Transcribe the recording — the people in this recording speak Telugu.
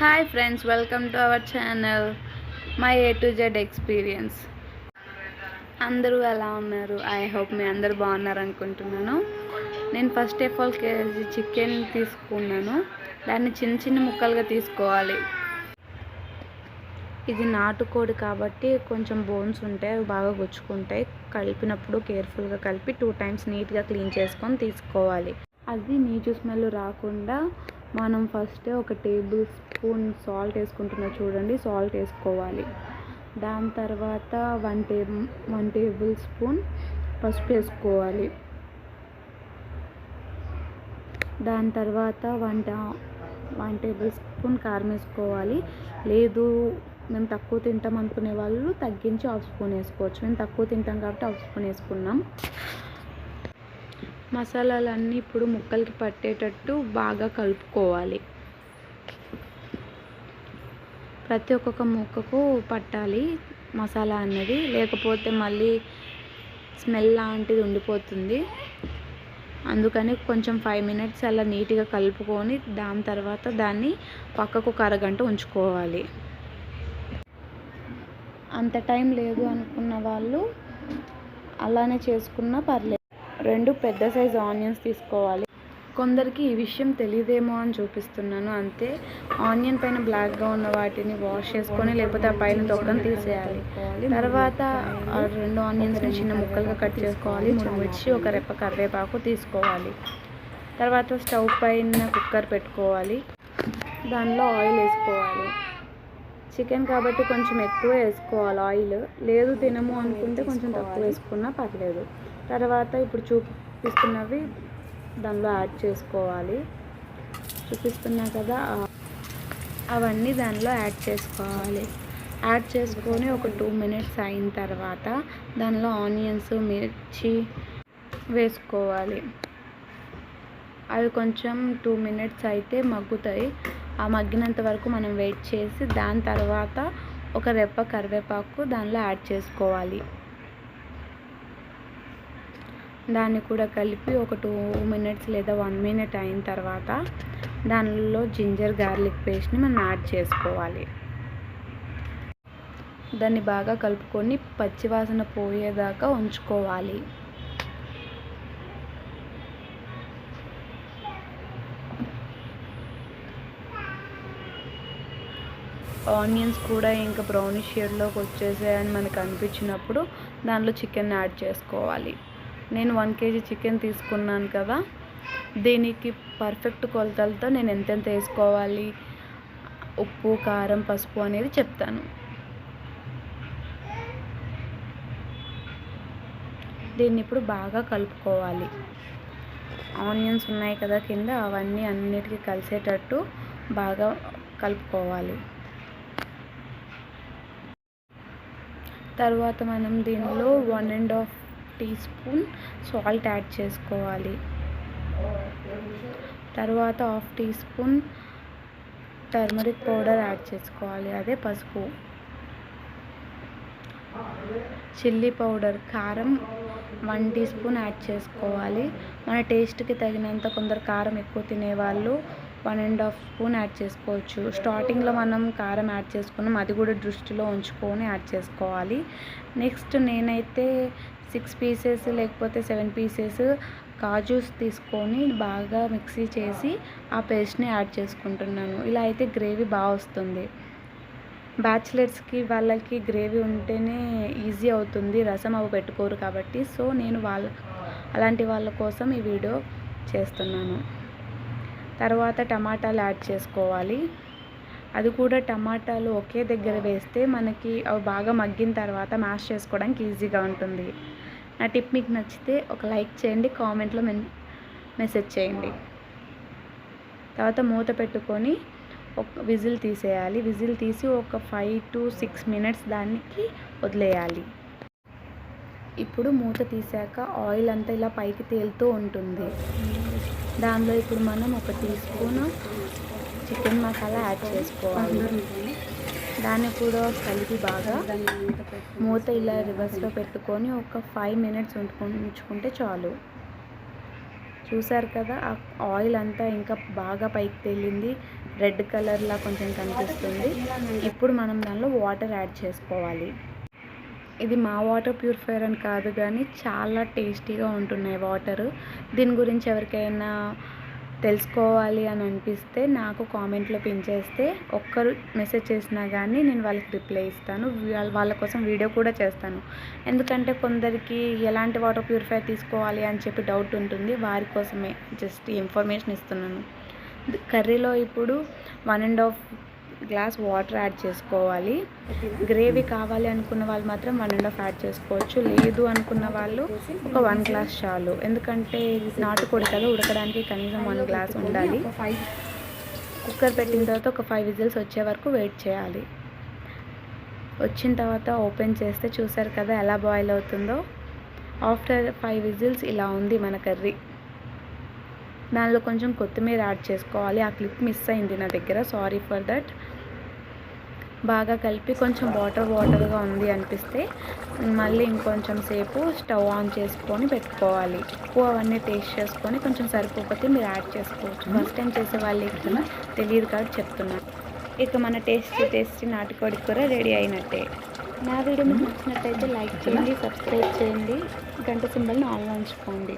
Hi friends, welcome to our channel my A to Z experience. అందరూ ఎలా ఉన్నారు? ఐ హోప్ మీ అందరూ బాగున్నారు అనుకుంటున్నాను. నేను first of all KG chicken తీసుకున్నాను. దాన్ని చిన్న చిన్న ముక్కలుగా తీసుకోవాలి. ఇది నాటుకోడి కాబట్టి కొంచెం బోన్స్ ఉంటాయి, అవి బాగా గుచ్చుకుంటాయి. కలిపినప్పుడు కేర్ఫుల్గా కలిపి 2 times నీట్గా క్లీన్ చేసుకొని తీసుకోవాలి. అది నీచు స్మెల్ రాకుండా మనం ఫస్ట్ ఒక టేబుల్ స్పూన్ సాల్ట్ వేసుకుంటున్నా చూడండి, సాల్ట్ వేసుకోవాలి. దాని తర్వాత 1 టేబుల్ స్పూన్ పసుపు వేసుకోవాలి. దాని తర్వాత 1 టేబుల్ స్పూన్ కారం వేసుకోవాలి. లేదు మేము తక్కువ తింటాం అనుకునే వాళ్ళు తగ్గించి 1/2 స్పూన్ వేసుకోవచ్చు. మేము తక్కువ తింటాం కాబట్టి 1/2 స్పూన్ వేసుకున్నాం. మసాలాలన్నీ ఇప్పుడు ముక్కలకి పట్టేటట్టు బాగా కలుపుకోవాలి. ప్రతి ఒక్కొక్క ముక్కకు పట్టాలి మసాలా అన్నది, లేకపోతే మళ్ళీ స్మెల్ లాంటిది ఉండిపోతుంది. అందుకని కొంచెం 5 minutes అలా నీట్గా కలుపుకొని దాని తర్వాత దాన్ని పక్కకు ఒక అరగంట ఉంచుకోవాలి. అంత టైం లేదు అనుకున్న వాళ్ళు అలానే చేసుకున్నా పర్లేదు. 2 పెద్ద సైజు ఆనియన్స్ తీసుకోవాలి. కొందరికి ఈ విషయం తెలియదేమో అని చూపిస్తున్నాను అంతే. ఆనియన్ పైన బ్లాక్గా ఉన్న వాటిని వాష్ చేసుకొని, లేకపోతే ఆ పైన తొక్కను తీసేయాలి. తర్వాత 2 ఆనియన్స్ని చిన్న ముక్కలుగా కట్ చేసుకోవాలి. 3 మిర్చి, 1 రెప్ప కరివేపాకు తీసుకోవాలి. తర్వాత స్టవ్ పైన కుక్కర్ పెట్టుకోవాలి. దానిలో ఆయిల్ వేసుకోవాలి. చికెన్ కాబట్టి కొంచెం ఎక్కువ వేసుకోవాలి ఆయిల్. లేదు తినము అనుకుంటే కొంచెం తక్కువ వేసుకున్నా పర్లేదు. తర్వాత ఇప్పుడు చూపిస్తున్నవి దానిలో యాడ్ చేసుకోవాలి. చూపిస్తున్నా కదా, అవన్నీ దానిలో యాడ్ చేసుకోవాలి. యాడ్ చేసుకొని ఒక 2 minutes అయిన తర్వాత దానిలో ఆనియన్స్, మిర్చి వేసుకోవాలి. అవి కొంచెం 2 minutes అయితే మగ్గుతాయి. ఆ మగ్గినంత వరకు మనం వెయిట్ చేసి దాని తర్వాత 1 రెప్ప కరివేపాకు దానిలో యాడ్ చేసుకోవాలి. దాన్ని కూడా కలిపి ఒక 2 minutes లేదా 1 minute అయిన తర్వాత దానిలో జింజర్ గార్లిక్ పేస్ట్ని మనం యాడ్ చేసుకోవాలి. దాన్ని బాగా కలుపుకొని పచ్చివాసన పోయేదాకా ఉంచుకోవాలి. ఆనియన్స్ కూడా ఇంకా బ్రౌనిష్ షేడ్లోకి వచ్చేసాయని మనకు అనిపించినప్పుడు దానిలో చికెన్ యాడ్ చేసుకోవాలి. నేను 1 kg చికెన్ తీసుకున్నాను కదా, దీనికి పర్ఫెక్ట్ కొలతలతో నేను ఎంతెంత వేసుకోవాలి, ఉప్పు, కారం, పసుపు అనేది చెప్తాను. దీన్ని ఇప్పుడు బాగా కలుపుకోవాలి. ఆనియన్స్ ఉన్నాయి కదా కింద, అవన్నీ అన్నిటికీ కలిసేటట్టు బాగా కలుపుకోవాలి. తర్వాత మనం దీనిలో 1.5 teaspoon సాల్ట్ యాడ్ చేసుకోవాలి. తర్వాత 1/2 teaspoon టర్మరిక్ పౌడర్ యాడ్ చేసుకోవాలి, అదే పసుపు. చిల్లీ పౌడర్, కారం 1 teaspoon యాడ్ చేసుకోవాలి. మన టేస్ట్కి తగినంత, కొందరు కారం ఎక్కువ తినేవాళ్ళు 1.5 spoon యాడ్ చేసుకోవచ్చు. స్టార్టింగ్లో మనం కారం యాడ్ చేసుకున్నాం, అది కూడా దృష్టిలో ఉంచుకొని యాడ్ చేసుకోవాలి. నెక్స్ట్ నేనైతే 6 pieces లేకపోతే 7 pieces కాజూస్ తీసుకొని బాగా మిక్సీ చేసి ఆ పేస్ట్ని యాడ్ చేసుకుంటున్నాను. ఇలా అయితే గ్రేవీ బాగా వస్తుంది. బ్యాచిలర్స్కి వాళ్ళకి గ్రేవీ ఉంటేనే ఈజీ అవుతుంది, రసం అవి పెట్టుకోరు కాబట్టి. సో నేను అలాంటి వాళ్ళ కోసం ఈ వీడియో చేస్తున్నాను. తర్వాత టమాటాలు యాడ్ చేసుకోవాలి. అది కూడా టమాటాలు ఒకే దగ్గర వేస్తే మనకి అవి బాగా మగ్గిన తర్వాత మ్యాష్ చేసుకోవడానికి ఈజీగా ఉంటుంది. నా టిప్ మీకు నచ్చితే ఒక లైక్ చేయండి, కామెంట్లో మెసేజ్ చేయండి. తర్వాత మూత పెట్టుకొని ఒక విజిల్ తీసేయాలి. విజిల్ తీసి ఒక 5 to 6 minutes దానికి వదిలేయాలి. ఇప్పుడు మూత తీసాక ఆయిల్ అంతా ఇలా పైకి తేలుతూ ఉంటుంది. దానిలో ఇప్పుడు మనం 1 teaspoon చికెన్ మసాలా యాడ్ చేసుకోవాలి. దాన్ని కూడా కలిపి బాగా మూత ఇలా రివర్స్లో పెట్టుకొని ఒక 5 minutes ఉంచుకుంటే చాలు. చూసారు కదా, ఆ ఆయిల్ అంతా ఇంకా బాగా పైకి తేలింది, రెడ్ కలర్లా కొంచెం కనిపిస్తుంది. ఇప్పుడు మనం దానిలో వాటర్ యాడ్ చేసుకోవాలి. ఇది మా వాటర్ ప్యూరిఫైయర్ అని కాదు కానీ చాలా టేస్టీగా ఉంటున్నాయి వాటరు. దీని గురించి ఎవరికైనా తెలుసుకోవాలి అని అనిపిస్తే నాకు కామెంట్లో పిన్ చేస్తే, ఒక్కరు మెసేజ్ చేసినా కానీ నేను వాళ్ళకి రిప్లై ఇస్తాను. వాళ్ళ కోసం వీడియో కూడా చేస్తాను. ఎందుకంటే కొందరికి ఎలాంటి వాటర్ ప్యూరిఫైయర్ తీసుకోవాలి అని చెప్పి డౌట్ ఉంటుంది. వారి కోసమే జస్ట్ ఇన్ఫర్మేషన్ ఇస్తున్నాను. కర్రీలో ఇప్పుడు 1.5 గ్లాస్ వాటర్ యాడ్ చేసుకోవాలి. గ్రేవీ కావాలి అనుకున్న వాళ్ళు మాత్రం 1.5 యాడ్ చేసుకోవచ్చు. లేదు అనుకున్న వాళ్ళు ఒక 1 గ్లాస్ చాలు. ఎందుకంటే నాటుకోడి కదా, ఉడకడానికి కనీసం 1 గ్లాస్ ఉండాలి. కుక్కర్ పెట్టిన తర్వాత ఒక 5 విజిల్స్ వచ్చే వరకు వెయిట్ చేయాలి. వచ్చిన తర్వాత ఓపెన్ చేస్తే చూసారు కదా ఎలా బాయిల్ అవుతుందో. ఆఫ్టర్ 5 విజిల్స్ ఇలా ఉంది మన కర్రీ. దానిలో కొంచెం కొత్తిమీర యాడ్ చేసుకోవాలి. ఆ క్లిప్ మిస్ అయింది నా దగ్గర, సారీ ఫర్ దట్. బాగా కలిపి కొంచెం వాటర్గా ఉంది అనిపిస్తే మళ్ళీ ఇంకొంచెం సేపు స్టవ్ ఆన్ చేసుకొని పెట్టుకోవాలి. ఉప్పు అవన్నీ టేస్ట్ చేసుకొని కొంచెం సరిపోతే మీరు యాడ్ చేసుకోవచ్చు. ఫస్ట్ టైం చేసే వాళ్ళకి తెలియదు కాబట్టి చెప్తున్నాను. ఇక మన టేస్టీ నాటుకోడి కూర రెడీ అయినట్టే. నా వీడియో మీకు నచ్చినట్టయితే లైక్ చేయండి, సబ్స్క్రైబ్ చేయండి, గంట సింబల్ని ఆన్లో ఉంచుకోండి.